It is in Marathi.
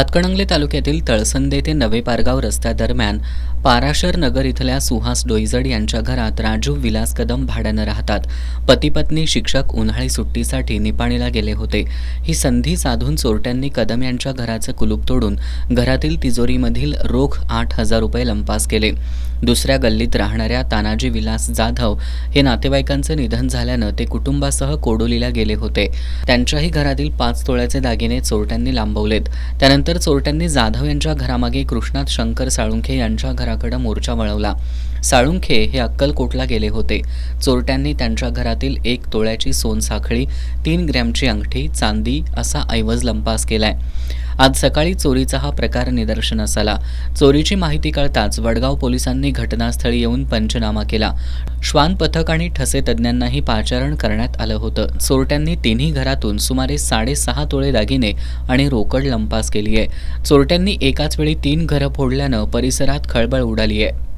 हातकणंगले तालुक्यातील तळसंदे ते नवे पारगाव रस्त्यादरम्यान पाराशर नगर इथल्या सुहास डोईजड यांच्या घरात राजू विलास कदम भाड्यानं राहतात. पती पत्नी शिक्षक उन्हाळी सुट्टीसाठी निपाणीला गेले होते. ही संधी साधून चोरट्यांनी कदम यांच्या घराचं कुलूप तोडून घरातील तिजोरीमधील रोख 8,000 रुपये लंपास केले. दुसऱ्या गल्लीत राहणाऱ्या तानाजी विलास जाधव हे नातेवाईकांचं निधन झाल्यानं ते कुटुंबासह कोडोलीला गेले होते. त्यांच्याही घरातील 5 तोळ्याचे दागिने चोरट्यांनी लांबवलेत. त्यानंतर चोरट्यांनी जाधव यांच्या घरामागे कृष्णात शंकर साळुंखे यांच्या घराकडे मोर्चा वळवला. साळुंखे हे अक्कलकोटला गेले होते. चोरट्यांनी त्यांच्या घरातील 1 तोळ्याची सोनसाखळी, 3 ग्रॅमची अंगठी, चांदी असा ऐवज लंपास केलाय. आज सकाळी चोरीचा हा प्रकार निदर्शनास आला. चोरीची माहिती कळताच वडगाव पोलिसांनी घटनास्थळी येऊन पंचनामा केला. श्वान पथक आणि ठसे तज्ज्ञांनाही पाचारण करण्यात आलं होतं. चोरट्यांनी तिन्ही घरातून सुमारे 6.5 तोळे दागिने आणि रोकड लंपास केली आहे. चोरट्यांनी एकाच वेळी 3 घरं फोडल्यानं परिसरात खळबळ उडाली आहे.